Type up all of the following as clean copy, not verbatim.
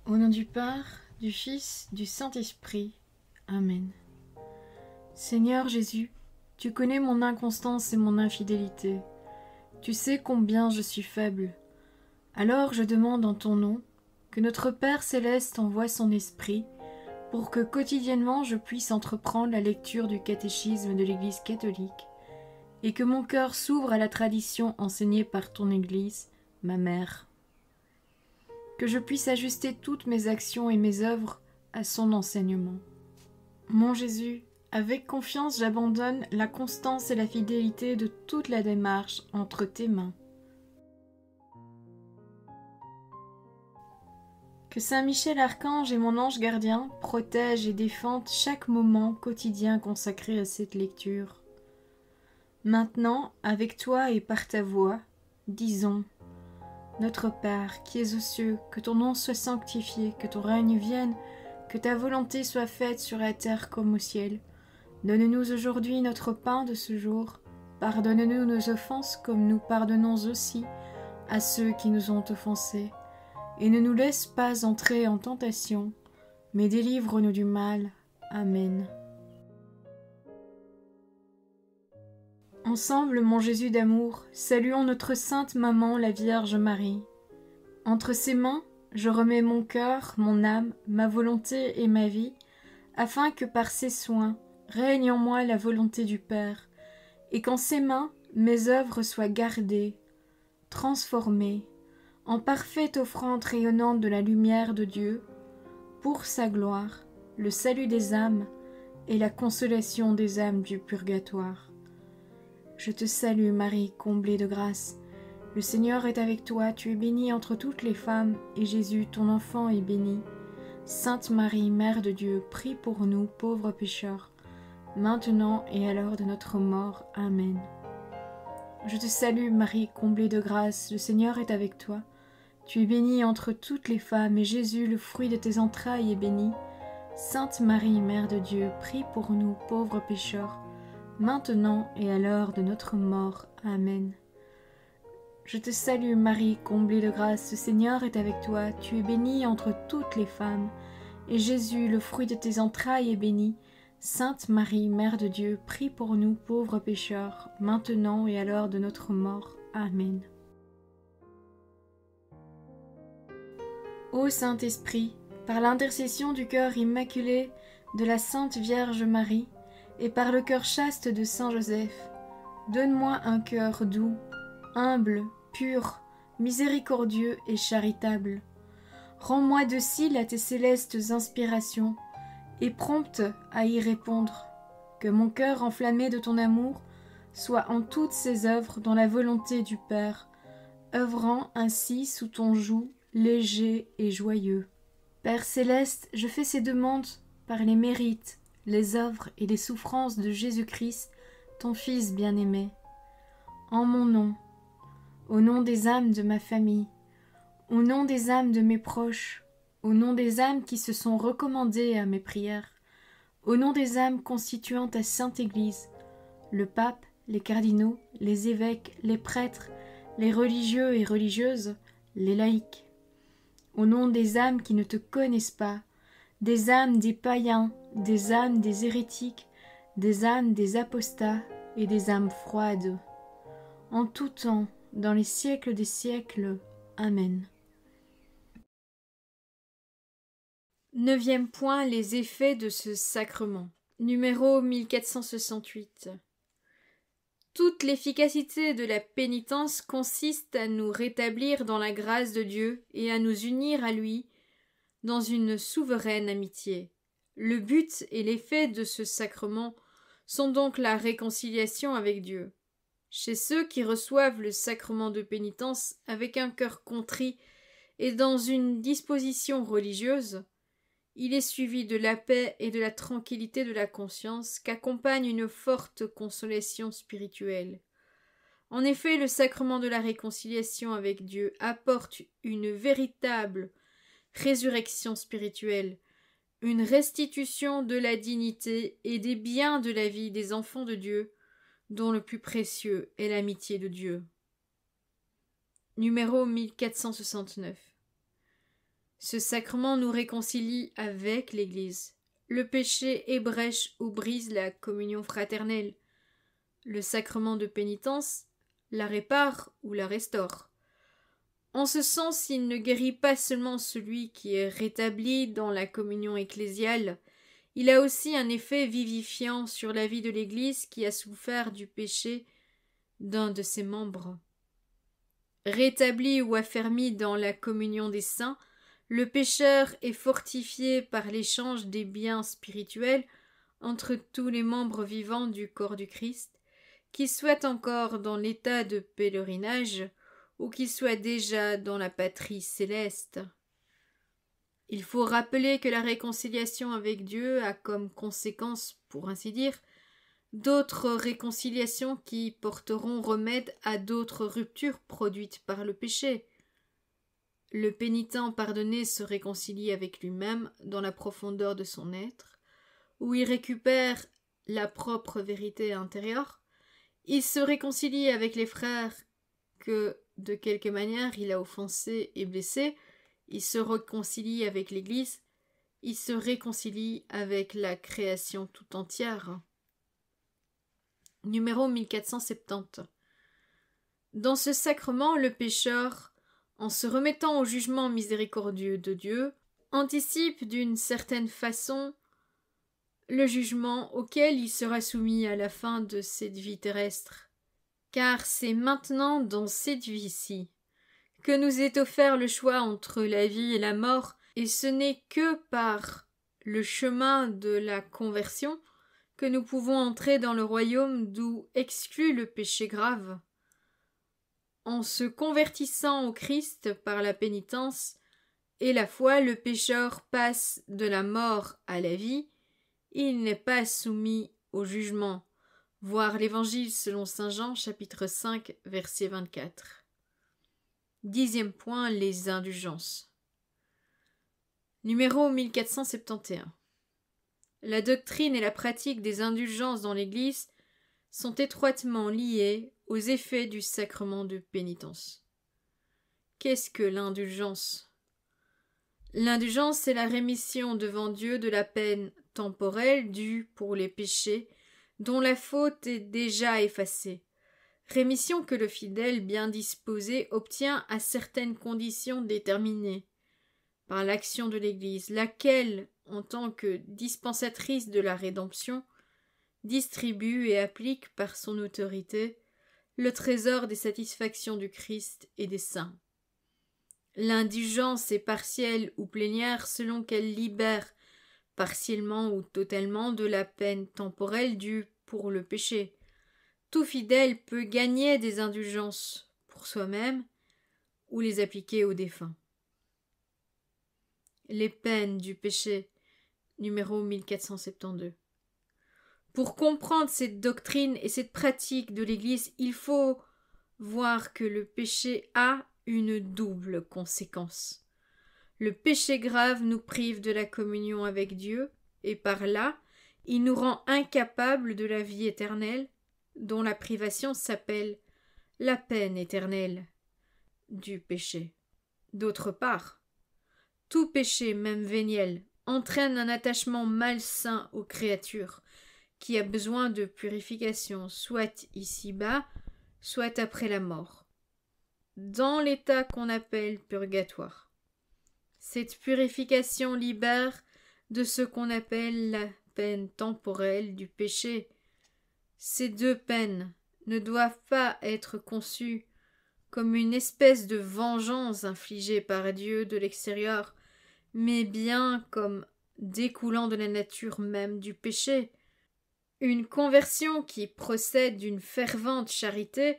Au nom du Père, du Fils, du Saint-Esprit. Amen. Seigneur Jésus, tu connais mon inconstance et mon infidélité. Tu sais combien je suis faible. Alors je demande en ton nom que notre Père céleste envoie son Esprit pour que quotidiennement je puisse entreprendre la lecture du catéchisme de l'Église catholique et que mon cœur s'ouvre à la tradition enseignée par ton Église, ma mère. Que je puisse ajuster toutes mes actions et mes œuvres à son enseignement. Mon Jésus, avec confiance j'abandonne la constance et la fidélité de toute la démarche entre tes mains. Que Saint Michel Archange et mon ange gardien protègent et défendent chaque moment quotidien consacré à cette lecture. Maintenant, avec toi et par ta voix, disons: Notre Père, qui es aux cieux, que ton nom soit sanctifié, que ton règne vienne, que ta volonté soit faite sur la terre comme au ciel. Donne-nous aujourd'hui notre pain de ce jour. Pardonne-nous nos offenses comme nous pardonnons aussi à ceux qui nous ont offensés. Et ne nous laisse pas entrer en tentation, mais délivre-nous du mal. Amen. Ensemble, mon Jésus d'amour, saluons notre sainte maman, la Vierge Marie. Entre ses mains, je remets mon cœur, mon âme, ma volonté et ma vie, afin que par ses soins règne en moi la volonté du Père, et qu'en ses mains mes œuvres soient gardées, transformées, en parfaite offrande rayonnante de la lumière de Dieu, pour sa gloire, le salut des âmes et la consolation des âmes du purgatoire. Je te salue Marie, comblée de grâce. Le Seigneur est avec toi, tu es bénie entre toutes les femmes, et Jésus, ton enfant, est béni. Sainte Marie, Mère de Dieu, prie pour nous, pauvres pécheurs, maintenant et à l'heure de notre mort. Amen. Je te salue Marie, comblée de grâce, le Seigneur est avec toi. Tu es bénie entre toutes les femmes, et Jésus, le fruit de tes entrailles, est béni. Sainte Marie, Mère de Dieu, prie pour nous, pauvres pécheurs, maintenant et à l'heure de notre mort. Amen. Je te salue Marie, comblée de grâce, le Seigneur est avec toi, tu es bénie entre toutes les femmes, et Jésus, le fruit de tes entrailles, est béni. Sainte Marie, Mère de Dieu, prie pour nous pauvres pécheurs, maintenant et à l'heure de notre mort. Amen. Ô Saint-Esprit, par l'intercession du cœur immaculé de la Sainte Vierge Marie, et par le cœur chaste de Saint Joseph, donne-moi un cœur doux, humble, pur, miséricordieux et charitable. Rends-moi docile à tes célestes inspirations, et prompte à y répondre. Que mon cœur enflammé de ton amour soit en toutes ses œuvres dans la volonté du Père, œuvrant ainsi sous ton joug léger et joyeux. Père céleste, je fais ces demandes par les mérites, les œuvres et les souffrances de Jésus-Christ, ton Fils bien-aimé. En mon nom, au nom des âmes de ma famille, au nom des âmes de mes proches, au nom des âmes qui se sont recommandées à mes prières, au nom des âmes constituant ta Sainte Église, le pape, les cardinaux, les évêques, les prêtres, les religieux et religieuses, les laïcs, au nom des âmes qui ne te connaissent pas, des âmes des païens, des âmes des hérétiques, des âmes des apostats et des âmes froides. En tout temps, dans les siècles des siècles. Amen. 9e point, les effets de ce sacrement. Numéro 1468. Toute l'efficacité de la pénitence consiste à nous rétablir dans la grâce de Dieu et à nous unir à lui dans une souveraine amitié. Le but et l'effet de ce sacrement sont donc la réconciliation avec Dieu. Chez ceux qui reçoivent le sacrement de pénitence avec un cœur contrit et dans une disposition religieuse, il est suivi de la paix et de la tranquillité de la conscience qu'accompagne une forte consolation spirituelle. En effet, le sacrement de la réconciliation avec Dieu apporte une véritable résurrection spirituelle, une restitution de la dignité et des biens de la vie des enfants de Dieu, dont le plus précieux est l'amitié de Dieu. Numéro 1469. Ce sacrement nous réconcilie avec l'Église. Le péché ébrèche ou brise la communion fraternelle. Le sacrement de pénitence la répare ou la restaure. En ce sens, il ne guérit pas seulement celui qui est rétabli dans la communion ecclésiale, il a aussi un effet vivifiant sur la vie de l'Église qui a souffert du péché d'un de ses membres. Rétabli ou affermi dans la communion des saints, le pécheur est fortifié par l'échange des biens spirituels entre tous les membres vivants du corps du Christ, qu'ils soient encore dans l'état de pèlerinage ou qu'ils soient déjà dans la patrie céleste. Il faut rappeler que la réconciliation avec Dieu a comme conséquence, pour ainsi dire, d'autres réconciliations qui porteront remède à d'autres ruptures produites par le péché. Le pénitent pardonné se réconcilie avec lui-même dans la profondeur de son être, où il récupère la propre vérité intérieure. Il se réconcilie avec les frères que, de quelque manière, il a offensés et blessés. Il se réconcilie avec l'Église. Il se réconcilie avec la création tout entière. Numéro 1470. Dans ce sacrement, le pécheur, en se remettant au jugement miséricordieux de Dieu, anticipe d'une certaine façon le jugement auquel il sera soumis à la fin de cette vie terrestre. Car c'est maintenant dans cette vie-ci que nous est offert le choix entre la vie et la mort, et ce n'est que par le chemin de la conversion que nous pouvons entrer dans le royaume d'où exclut le péché grave. En se convertissant au Christ par la pénitence et la foi, le pécheur passe de la mort à la vie. Il n'est pas soumis au jugement. Voir l'Évangile selon saint Jean, chapitre 5, verset 24. 10e point, les indulgences. Numéro 1471. La doctrine et la pratique des indulgences dans l'Église sont étroitement liées aux effets du sacrement de pénitence. Qu'est-ce que l'indulgence ? L'indulgence, c'est la rémission devant Dieu de la peine temporelle due pour les péchés dont la faute est déjà effacée. Rémission que le fidèle bien disposé obtient à certaines conditions déterminées par l'action de l'Église, laquelle, en tant que dispensatrice de la rédemption, distribue et applique par son autorité le trésor des satisfactions du Christ et des saints. L'indulgence est partielle ou plénière selon qu'elle libère partiellement ou totalement de la peine temporelle due pour le péché. Tout fidèle peut gagner des indulgences pour soi-même ou les appliquer aux défunts. Les peines du péché, numéro 1472. Pour comprendre cette doctrine et cette pratique de l'Église, il faut voir que le péché a une double conséquence. Le péché grave nous prive de la communion avec Dieu, et par là, il nous rend incapables de la vie éternelle, dont la privation s'appelle la peine éternelle du péché. D'autre part, tout péché, même véniel, entraîne un attachement malsain aux créatures, qui a besoin de purification, soit ici-bas, soit après la mort, dans l'état qu'on appelle purgatoire. Cette purification libère de ce qu'on appelle la peine temporelle du péché. Ces deux peines ne doivent pas être conçues comme une espèce de vengeance infligée par Dieu de l'extérieur, mais bien comme découlant de la nature même du péché. Une conversion qui procède d'une fervente charité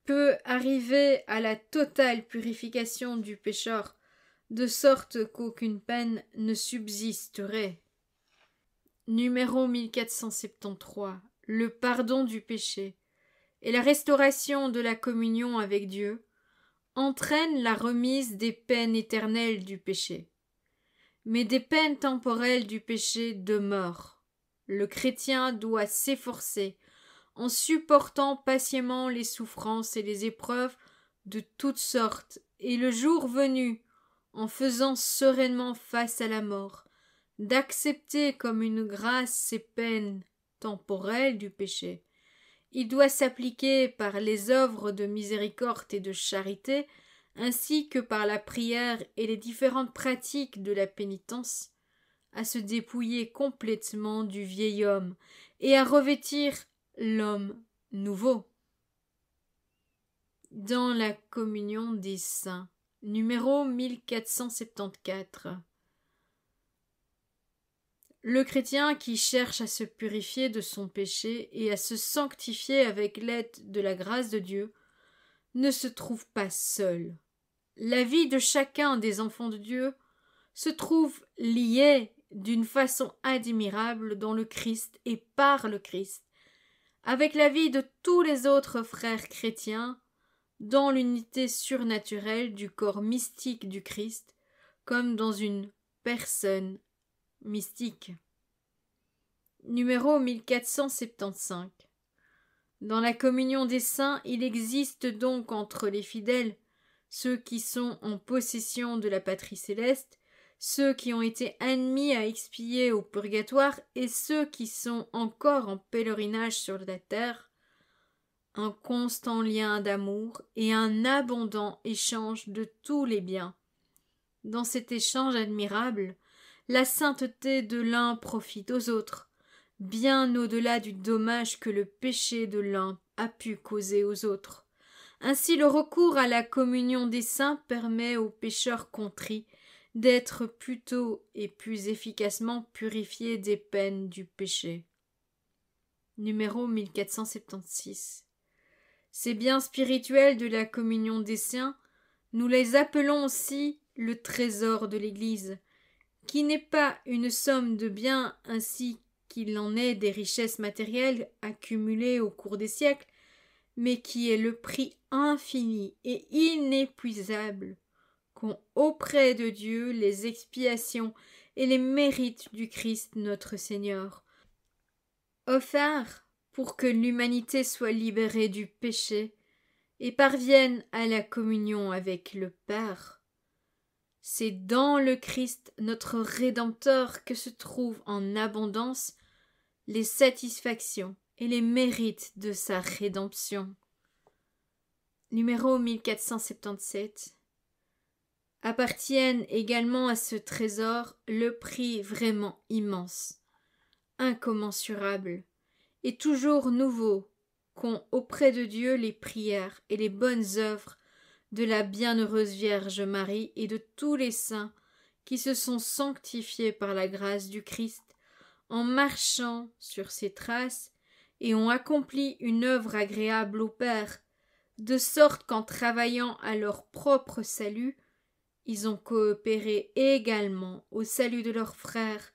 peut arriver à la totale purification du pécheur, de sorte qu'aucune peine ne subsisterait. Numéro 1473. Le pardon du péché et la restauration de la communion avec Dieu entraînent la remise des peines éternelles du péché. Mais des peines temporelles du péché demeurent. Le chrétien doit s'efforcer, en supportant patiemment les souffrances et les épreuves de toutes sortes, et le jour venu, en faisant sereinement face à la mort, d'accepter comme une grâce ces peines temporelles du péché. Il doit s'appliquer par les œuvres de miséricorde et de charité, ainsi que par la prière et les différentes pratiques de la pénitence, à se dépouiller complètement du vieil homme et à revêtir l'homme nouveau. Dans la communion des saints, numéro 1474. Le chrétien qui cherche à se purifier de son péché et à se sanctifier avec l'aide de la grâce de Dieu ne se trouve pas seul. La vie de chacun des enfants de Dieu se trouve liée d'une façon admirable dans le Christ et par le Christ, avec la vie de tous les autres frères chrétiens, dans l'unité surnaturelle du corps mystique du Christ, comme dans une personne mystique. Numéro 1475. Dans la communion des saints, il existe donc entre les fidèles ceux qui sont en possession de la patrie céleste, ceux qui ont été admis à expier au purgatoire et ceux qui sont encore en pèlerinage sur la terre, un constant lien d'amour et un abondant échange de tous les biens. Dans cet échange admirable, la sainteté de l'un profite aux autres, bien au-delà du dommage que le péché de l'un a pu causer aux autres. Ainsi le recours à la communion des saints permet aux pécheurs contrits d'être plus tôt et plus efficacement purifiés des peines du péché. Numéro 1476. Ces biens spirituels de la communion des saints, nous les appelons aussi le trésor de l'Église, qui n'est pas une somme de biens ainsi qu'il en est des richesses matérielles accumulées au cours des siècles, mais qui est le prix infini et inépuisable qu'ont auprès de Dieu les expiations et les mérites du Christ notre Seigneur, offerts pour que l'humanité soit libérée du péché et parvienne à la communion avec le Père. C'est dans le Christ notre Rédempteur que se trouvent en abondance les satisfactions et les mérites de sa rédemption. Numéro 1477. Appartiennent également à ce trésor le prix vraiment immense, incommensurable, et toujours nouveau, qu'ont auprès de Dieu les prières et les bonnes œuvres de la bienheureuse Vierge Marie et de tous les saints qui se sont sanctifiés par la grâce du Christ en marchant sur ses traces et ont accompli une œuvre agréable au Père, de sorte qu'en travaillant à leur propre salut, ils ont coopéré également au salut de leurs frères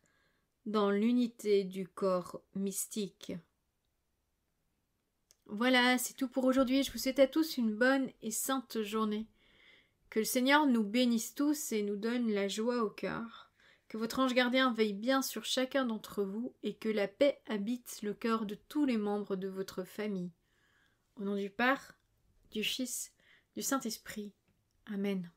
dans l'unité du corps mystique. Voilà, c'est tout pour aujourd'hui. Je vous souhaite à tous une bonne et sainte journée. Que le Seigneur nous bénisse tous et nous donne la joie au cœur. Que votre ange gardien veille bien sur chacun d'entre vous et que la paix habite le cœur de tous les membres de votre famille. Au nom du Père, du Fils, du Saint-Esprit. Amen.